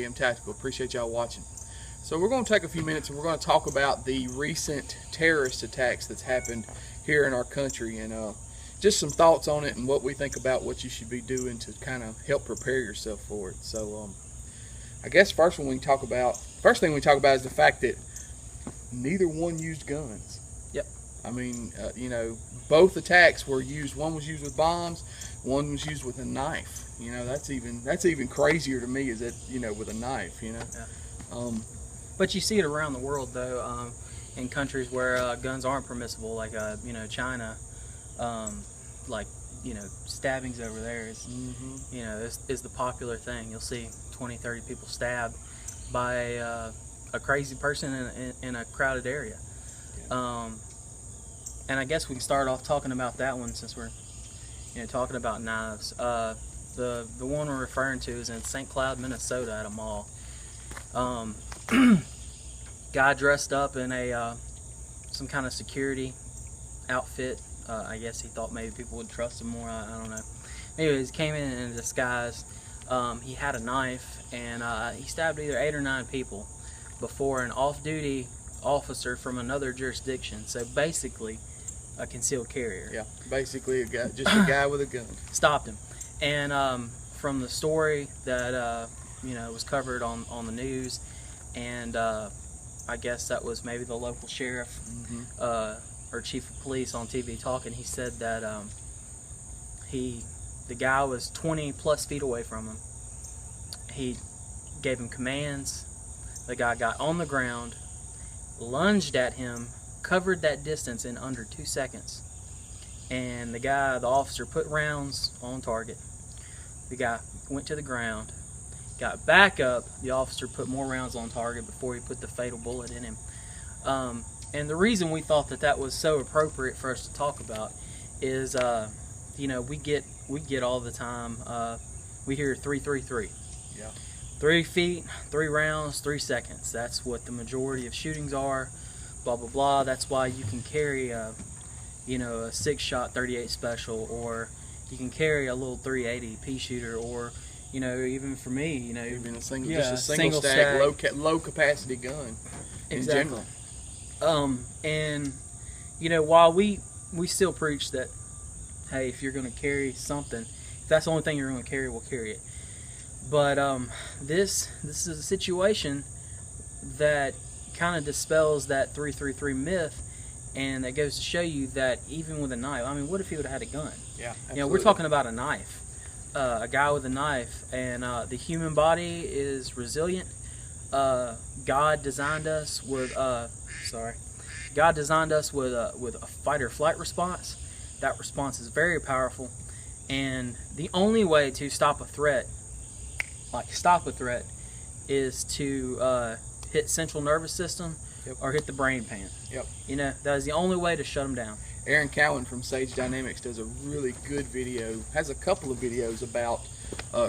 AM Tactical. Appreciate y'all watching. So we're going to take a few minutes and we're going to talk about the recent terrorist attacks that's happened here in our country, and just some thoughts on it and what we think about what you should be doing to kind of help prepare yourself for it. So I guess first thing we talk about is the fact that neither one used guns. Yep. I mean, both attacks were used. One was used with bombs, one was used with a knife. That's even crazier to me, is that, with a knife, Yeah. But you see it around the world, though, in countries where guns aren't permissible, like China, stabbings over there is is the popular thing. You'll see 20, 30 people stabbed by a crazy person in a crowded area. Yeah. And I guess we can start off talking about that one, since we're talking about knives. The one we're referring to is in St. Cloud, Minnesota, at a mall. Guy dressed up in a some kind of security outfit. I guess he thought maybe people would trust him more. I don't know. Anyways, came in a disguise. He had a knife, and he stabbed either 8 or 9 people before an off-duty officer from another jurisdiction. So basically, a concealed carrier. Yeah, basically just a guy with a gun. Stopped him. And from the story that was covered on the news, and I guess that was maybe the local sheriff or chief of police on TV talking, he said that the guy was 20 plus feet away from him. He gave him commands. The guy got on the ground, lunged at him, covered that distance in under 2 seconds, and the officer put rounds on target. The guy went to the ground, got back up. The officer put more rounds on target before he put the fatal bullet in him. And the reason we thought that was so appropriate for us to talk about is, we get all the time. We hear 3-3-3. Yeah. 3 feet, 3 rounds, 3 seconds. That's what the majority of shootings are. Blah blah blah. That's why you can carry a 6-shot 38 special, or you can carry a little 380 pea shooter, or even for me, even a single stack low capacity gun. Exactly. And while we still preach that, hey, if you're going to carry something, if that's the only thing you're going to carry, we'll carry it. But this is a situation that kind of dispels that 3-3-3 myth, and that goes to show you that even with a knife, I mean, what if he would have had a gun? Yeah, absolutely. We're talking about a knife, a guy with a knife, and the human body is resilient. God designed us with a fight or flight response. That response is very powerful, and the only way to stop a threat, is to hit central nervous system. Yep. Or hit the brain pan. Yep. That is the only way to shut them down. Aaron Cowan from Sage Dynamics does a really good video, has a couple of videos about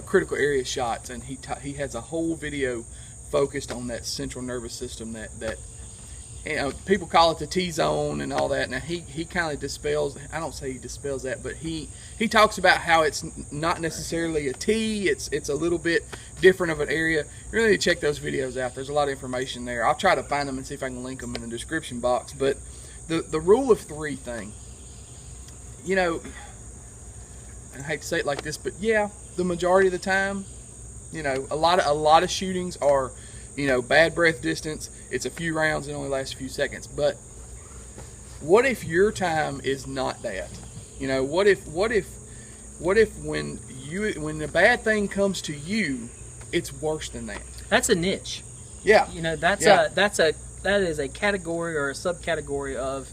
critical area shots, and he has a whole video focused on that central nervous system that people call it the T-zone and all that. Now he kind of dispels, I don't say he dispels that, but he talks about how it's not necessarily a T, it's a little bit different of an area. You really need to check those videos out. There's a lot of information there. I'll try to find them and see if I can link them in the description box. But the rule of 3 thing, I hate to say it like this, but yeah, the majority of the time, a lot of shootings are bad breath distance. It's a few rounds and only lasts a few seconds. But what if your time is not that? What if when the bad thing comes to you, it's worse than that? That's a niche. Yeah. That is a category or a subcategory of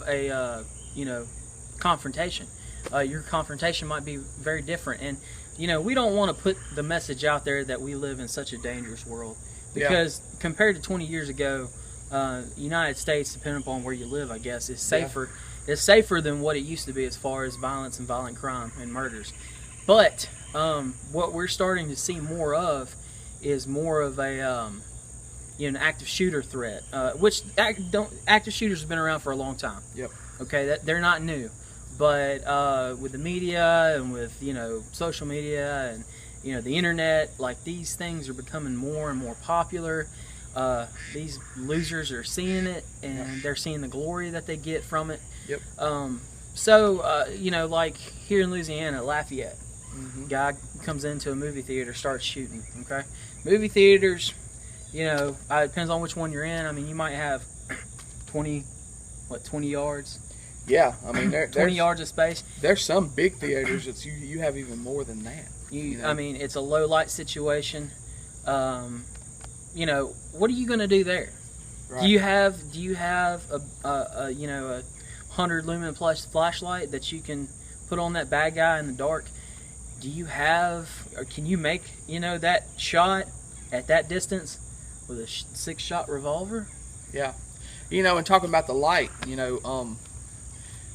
a confrontation. Your confrontation might be very different, and we don't want to put the message out there that we live in such a dangerous world, because compared to 20 years ago, United States, depending upon where you live, I guess, is safer. Yeah. It's safer than what it used to be as far as violence and violent crime and murders. But what we're starting to see more of is more of a an active shooter threat, which active shooters have been around for a long time. Yep. Okay, they're not new, but with the media and with social media you know, the internet, like these things are becoming more and more popular. These losers are seeing it, and they're seeing the glory that they get from it. Yep. You know, like here in Louisiana, Lafayette, guy comes into a movie theater, starts shooting. Okay, movie theaters, you know, it depends on which one you're in. I mean, you might have 20 yards. Yeah, I mean, 20 yards of space. There's some big theaters that you have even more than that. You know? I mean, it's a low light situation. You know, what are you going to do there? Right. Do you have a you know, a 100 lumen plus flashlight that you can put on that bad guy in the dark? Do you have, or can you make, you know, that shot at that distance with a 6-shot revolver? Yeah. You know, and talking about the light, you know,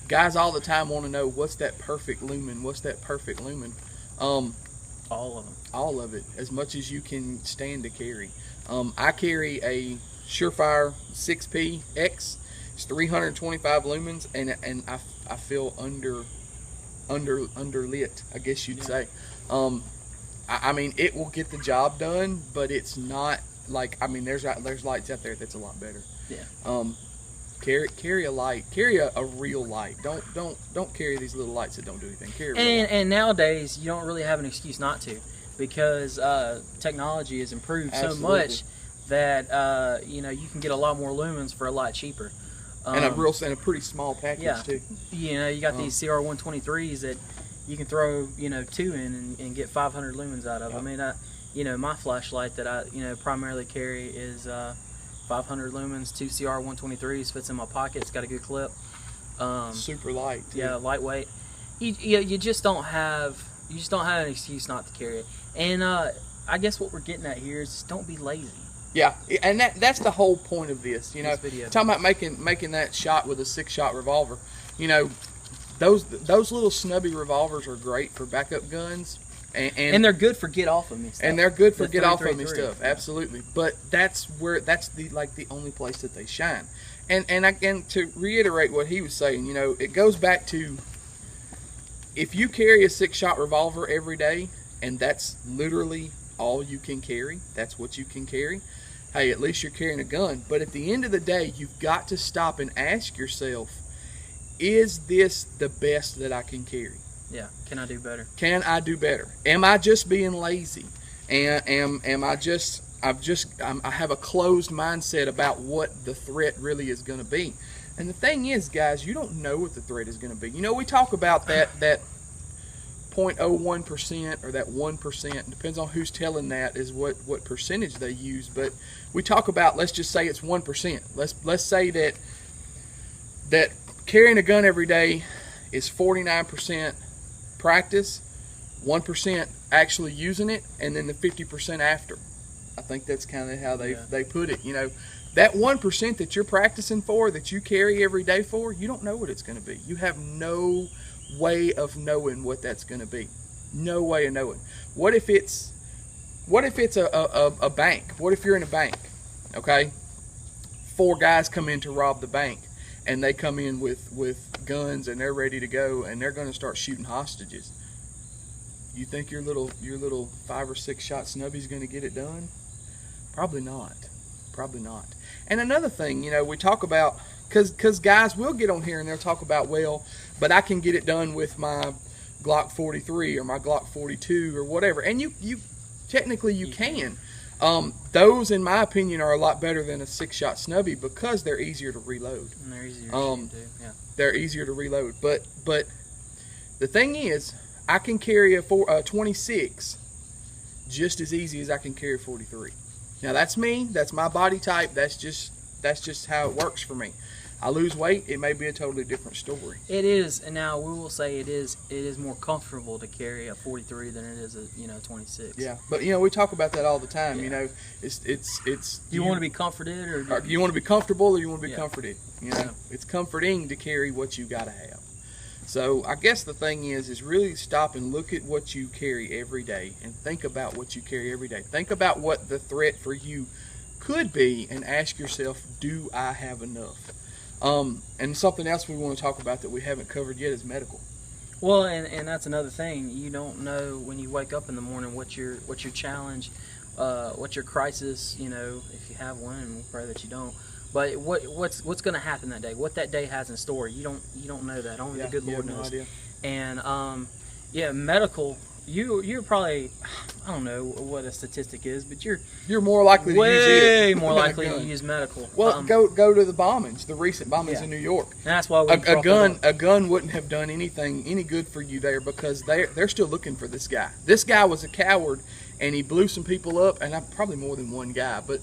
guys all the time want to know what's that perfect lumen. What's that perfect lumen? All of them. All of it, as much as you can stand to carry. I carry a Surefire 6P-X. It's 325 lumens, and I feel underlit, I guess you'd say. I mean, it will get the job done, but it's not like, I mean, there's lights out there that's a lot better. Yeah. Carry a light. Carry a real light. Don't carry these little lights that don't do anything. Carry a real light. And nowadays you don't really have an excuse not to, because technology has improved so much that you know, you can get a lot more lumens for a lot cheaper. And a pretty small package too. You know, you got these CR123s that you can throw, you know, 2 in and get 500 lumens out of. I mean, you know, my flashlight that I, you know, primarily carry is 500 lumens, 2 CR123s, fits in my pocket. It's got a good clip. Super light too. Yeah, lightweight. You just don't have an excuse not to carry it. And I guess what we're getting at here is just don't be lazy. Yeah, and that's the whole point of this. You know, video. Talking about making that shot with a 6-shot revolver. You know, those little snubby revolvers are great for backup guns, and they're good for get off of me stuff. And they're good for get off of me 333, stuff. yeah. Absolutely. But that's the only place that they shine. And to reiterate what he was saying, you know, it goes back to, if you carry a 6-shot revolver every day, and that's literally all you can carry, that's what you can carry, hey, at least you're carrying a gun. But at the end of the day, you've got to stop and ask yourself, is this the best that I can carry? Yeah, can I do better? Can I do better? Am I just being lazy? And am I I have a closed mindset about what the threat really is going to be. And the thing is, guys, you don't know what the threat is going to be. You know, we talk about that 0.01% or that 1%, depends on who's telling that, is what percentage they use. But we talk about, let's just say it's 1%. Let's say that carrying a gun every day is 49% practice, 1% actually using it, and then the 50% after. I think that's kind of how they put it. You know, that 1% that you're practicing for, that you carry every day for, you don't know what it's going to be. You have no way of knowing what that's going to be. No way of knowing. What if it's a bank? What if you're in a bank? Okay, 4 guys come in to rob the bank, and they come in with guns, and they're ready to go, and they're going to start shooting hostages. You think your little 5 or 6 shot snubby's going to get it done? Probably not. Probably not. And another thing, you know, we talk about, because guys will get on here and they'll talk about, well, but I can get it done with my Glock 43 or my Glock 42 or whatever. And you technically you can. Those, in my opinion, are a lot better than a 6-shot snubby because they're easier to reload. And they're easier to shoot too. Yeah. They're easier to reload. But the thing is, I can carry a 26 just as easy as I can carry a 43. Now that's me. That's my body type. That's just how it works for me. I lose weight, it may be a totally different story. It is, and now we will say it is more comfortable to carry a 43 than it is a 26. Yeah, but we talk about that all the time. Yeah. It's. You want to be comforted, or you want to be comfortable, or you want to be yeah. comforted. Yeah. It's comforting to carry what you got to have. So I guess the thing is really stop and look at what you carry every day and think about what you carry every day. Think about what the threat for you could be and ask yourself, do I have enough? And something else we want to talk about that we haven't covered yet is medical. Well, and that's another thing. You don't know when you wake up in the morning what your challenge, what your crisis. You know, if you have one, and we'll pray that you don't. But what's going to happen that day? What that day has in store? You don't know that. Only the good Lord knows. No idea. And yeah, medical. You're probably, I don't know what a statistic is, but you're more likely to use it. Way more likely to use medical. Well, go to the bombings, the recent bombings in New York. And that's why a gun wouldn't have done any good for you there, because they're still looking for this guy. This guy was a coward, and he blew some people up, and probably more than one guy, but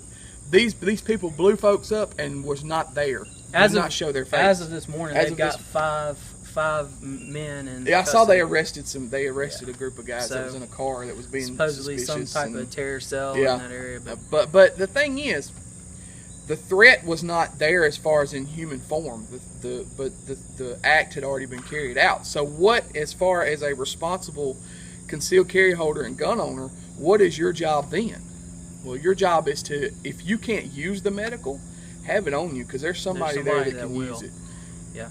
these people blew folks up and was not there. Did not show their face. As of this morning, they've got five men, and I saw they arrested a group of guys that was in a car that was being supposedly some type of terror cell in that area. But the thing is, the threat was not there as far as in human form. But the act had already been carried out. So what, as far as a responsible concealed carry holder and gun owner, what is your job then? Well, your job is to, if you can't use the medical, have it on you, because there's somebody there that can use it. Yeah.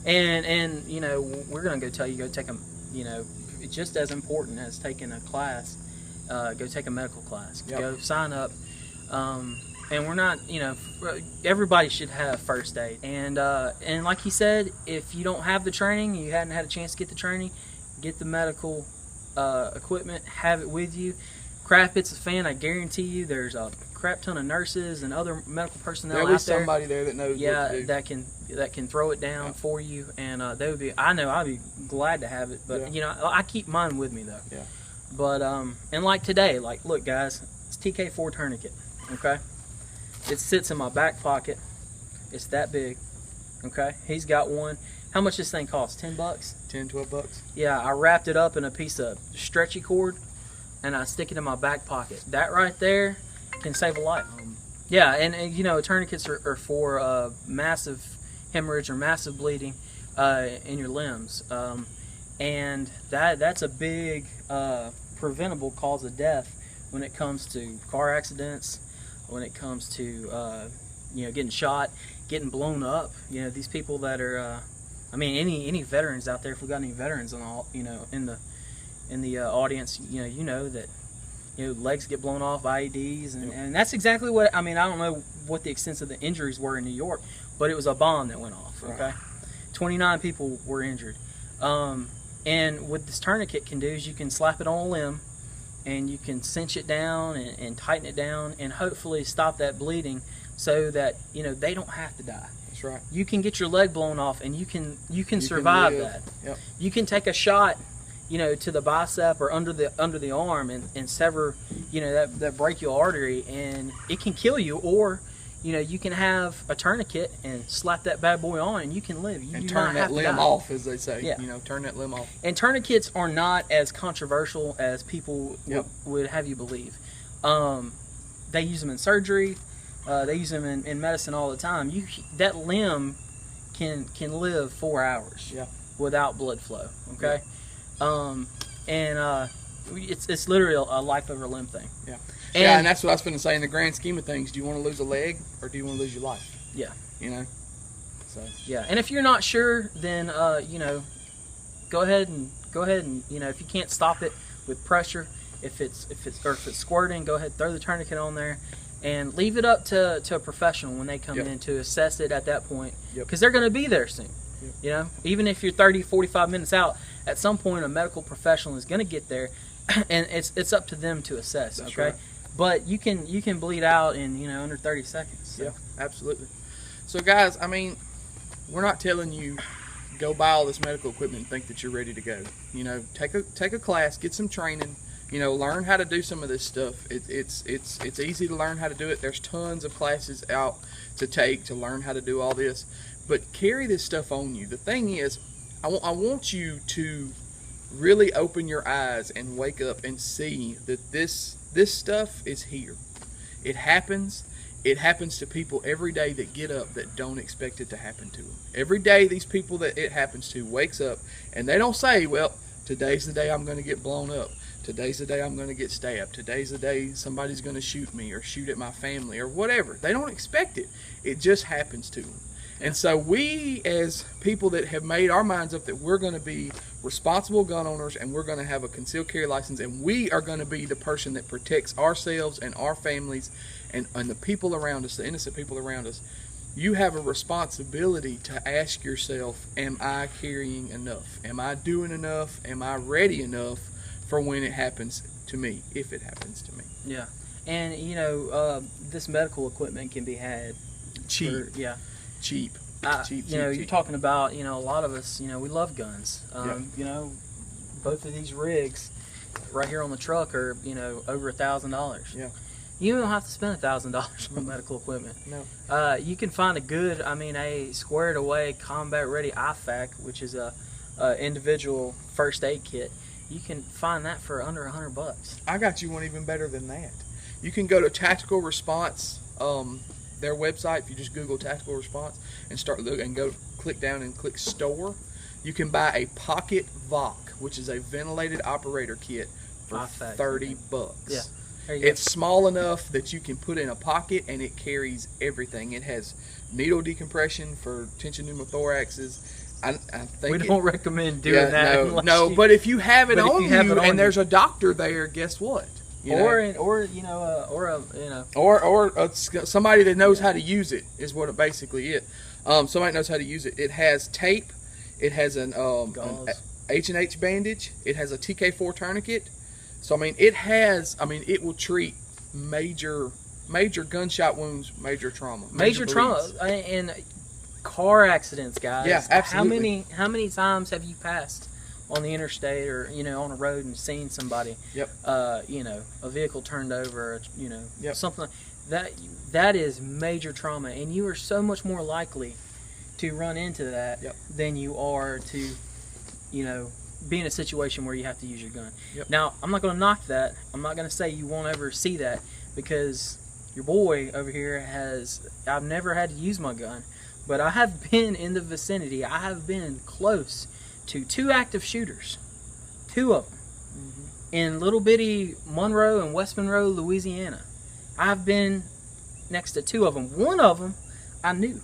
And you know, we're going to go take a, you know, it's just as important as taking a class, go take a medical class. Yep. Go sign up. And we're not, you know, everybody should have first aid. And like he said, if you don't have the training, you hadn't had a chance to get the training, get the medical equipment, have it with you. Crap hits the fan, I guarantee you there's a crap ton of nurses and other medical personnel out there. There'll be somebody there that knows what to do. that can throw it down for you, and they would be. I know I'd be glad to have it, but you know, I keep mine with me though. Yeah. But and like today, like, look guys, it's TK4 tourniquet. Okay. It sits in my back pocket. It's that big. Okay. He's got one. How much this thing costs? $10? $10-12. Yeah. I wrapped it up in a piece of stretchy cord, and I stick it in my back pocket. That right there can save a life. Yeah, and you know, tourniquets are for massive hemorrhage or massive bleeding in your limbs, and that's a big preventable cause of death when it comes to car accidents, when it comes to you know, getting shot, getting blown up. You know, these people that are, I mean, any veterans out there. If we got any veterans on all, you know, in the audience, you know that, you know, legs get blown off, IEDs, and that's exactly what, I mean, I don't know what the extent of the injuries were in New York, but it was a bomb that went off, okay? 29 people were injured. And what this tourniquet can do is you can slap it on a limb, and you can cinch it down and tighten it down, and hopefully stop that bleeding so that, you know, they don't have to die. That's right. You can get your leg blown off, and you can survive that. Yep. You can take a shot, you know, to the bicep or under the arm and sever, you know, that brachial artery, and it can kill you. Or, you know, you can have a tourniquet and slap that bad boy on, and you can live. You and turn that limb off, as they say. Yeah. You know, turn that limb off. And tourniquets are not as controversial as people would have you believe. They use them in surgery. They use them in medicine all the time. That limb can live 4 hours without blood flow. Okay. Yeah. It's literally a life over limb thing. Yeah. And that's what I was going to say. In the grand scheme of things, do you want to lose a leg or do you want to lose your life? Yeah. You know. So. Yeah. And if you're not sure, then you know, go ahead and you know, if you can't stop it with pressure, if it's squirting, go ahead, throw the tourniquet on there, and leave it up to a professional when they come in to assess it at that point, because they're going to be there soon. Yep. You know, even if you're 30, 45 minutes out, at some point a medical professional is going to get there, and it's up to them to assess. That's okay, right. But you can bleed out in, you know, under 30 seconds. So. Yeah, absolutely. So guys, I mean, we're not telling you go buy all this medical equipment and think that you're ready to go. You know, take a class, get some training. You know, learn how to do some of this stuff. It's easy to learn how to do it. There's tons of classes out to take to learn how to do all this. But carry this stuff on you. The thing is, I want you to really open your eyes and wake up and see that this stuff is here. It happens. It happens to people every day that get up that don't expect it to happen to them. Every day these people that it happens to wakes up and they don't say, well, today's the day I'm going to get blown up. Today's the day I'm going to get stabbed. Today's the day somebody's going to shoot me or shoot at my family or whatever. They don't expect it. It just happens to them. And so we, as people that have made our minds up that we're going to be responsible gun owners and we're going to have a concealed carry license, and we are going to be the person that protects ourselves and our families and the people around us, the innocent people around us, you have a responsibility to ask yourself, am I carrying enough? Am I doing enough? Am I ready enough for when it happens to me, if it happens to me? Yeah. And, you know, this medical equipment can be had Cheap. Cheap. Cheap. You know, you're talking about, you know, a lot of us, you know, we love guns. You know, both of these rigs right here on the truck are, you know, over $1,000. Yeah. You don't have to spend $1,000 on medical equipment. No. You can find a good, a squared away combat ready IFAK, which is a individual first aid kit. You can find that for under $100. I got you one even better than that. You can go to Tactical Response, their website. If you just Google Tactical Response and start looking and go click down and click store, you can buy a Pocket VOC, which is a ventilated operator kit, for IFAK, $30. Yeah. It's small enough that you can put in a pocket and it carries everything. It has needle decompression for tension pneumothoraxes. I think we don't recommend doing that. No, but if you have it on you and there's a doctor there, guess what? Somebody that knows how to use it is what it basically is. Somebody knows how to use it. It has tape. It has an H&H bandage. It has a TK4 tourniquet. So it will treat major gunshot wounds, major trauma, major trauma, and car accidents, guys. Yeah, absolutely. How many times have you passed on the interstate or on a road and seen somebody? Yep. A vehicle turned over. Yep. Something like that. That is major trauma, and you are so much more likely to run into that than you are to, be in a situation where you have to use your gun. Yep. Now, I'm not going to knock that. I'm not going to say you won't ever see that, because your boy over here I've never had to use my gun, but I have been in the vicinity. I have been close to 2 active shooters, 2 of them, in little bitty Monroe and West Monroe, Louisiana. I've been next to 2 of them. One of them I knew.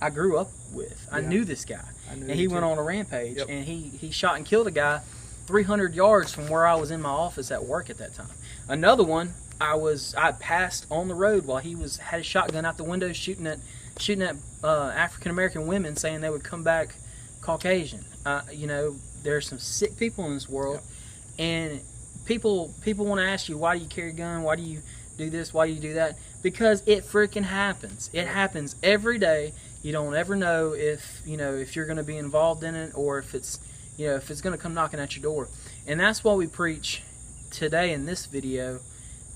I grew up with. I knew this guy. And he went on a rampage, and he shot and killed a guy 300 yards from where I was in my office at work at that time. Another one, I passed on the road while he had a shotgun out the window shooting at African American women, saying they would come back Caucasian. There's some sick people in this world, and people want to ask you, why do you carry a gun? Why do you do this? Why do you do that? Because it freaking happens. It happens every day. You don't ever know if you're going to be involved in it, or if it's going to come knocking at your door. And that's why we preach today in this video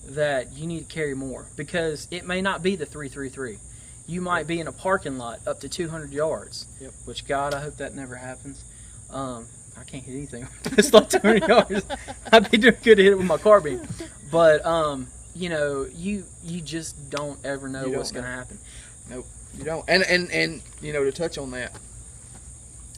that you need to carry more, because it may not be the 333. You might be in a parking lot up to 200 yards. Which, God, I hope that never happens. I can't hit anything. It's like 200 yards. I'd be doing good to hit it with my carbine. But you just don't ever know what's going to happen. Nope. You don't. And to touch on that,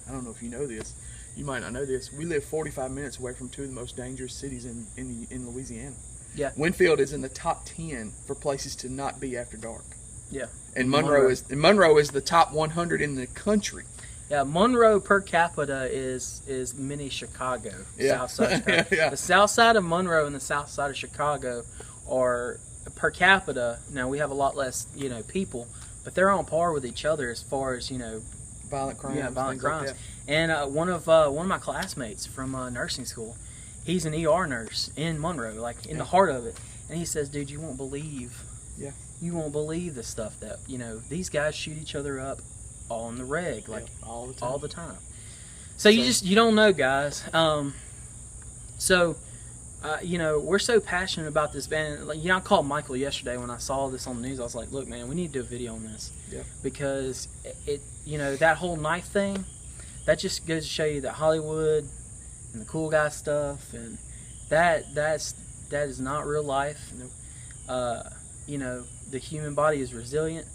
I don't know if you know this. You might not know this. We live 45 minutes away from 2 of the most dangerous cities in Louisiana. Yeah. Winfield is in the top 10 for places to not be after dark. Yeah. And Monroe is the top 100 in the country. Yeah, Monroe per capita is mini Chicago. South side Chicago. The south side of Monroe and the south side of Chicago are per capita. Now we have a lot less, people, but they're on par with each other as far as violent crimes. Yeah, violent crimes. Like and one of my classmates from nursing school, he's an ER nurse in Monroe, like in the heart of it, and he says, "Dude, you won't believe. Yeah. You won't believe the stuff that these guys shoot each other up on the reg, like all the time. All the time. So you don't know, guys. We're so passionate about this band. I called Michael yesterday when I saw this on the news. I was like, "Look, man, we need to do a video on this." Yeah. Because it that whole knife thing, that just goes to show you that Hollywood and the cool guy stuff, and that is not real life. Nope. The human body is resilient.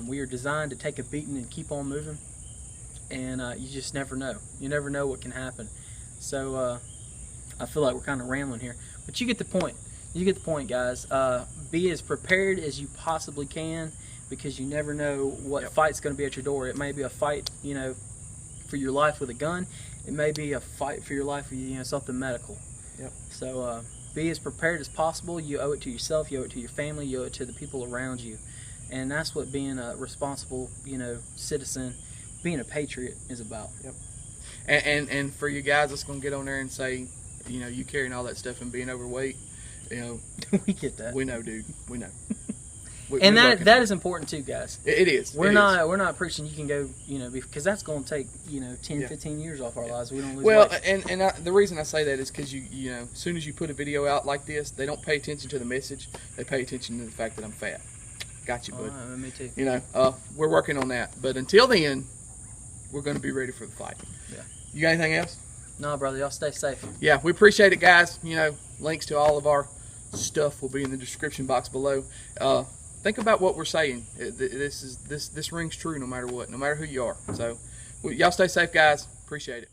We are designed to take a beating and keep on moving, and you just never know. You never know what can happen. So I feel like we're kind of rambling here, but you get the point. You get the point, guys. Be as prepared as you possibly can. because you never know what Yep. fight's going to be at your door. It may be a fight, for your life with a gun. It may be a fight for your life with, something medical. Yep. So be as prepared as possible. You owe it to yourself. You owe it to your family. You owe it to the people around you. And that's what being a responsible, citizen, being a patriot is about. Yep. And for you guys that's going to get on there and say, you carrying all that stuff and being overweight, We get that. we know, dude. We know. And we're that working. is important too, guys. It is. We're It not is. we're not preaching you can go, because that's going to take 10, Yeah. 15 years off our lives. We don't lose Well, weight. and the reason I say that is because as soon as you put a video out like this, they don't pay attention to the message. They pay attention to the fact that I'm fat. Got you, bud. Me too. We're working on that. But until then, we're going to be ready for the fight. Yeah. You got anything else? No, brother, y'all stay safe. Yeah, we appreciate it, guys. Links to all of our stuff will be in the description box below. Think about what we're saying. This rings true no matter what, no matter who you are. So, y'all stay safe, guys. Appreciate it.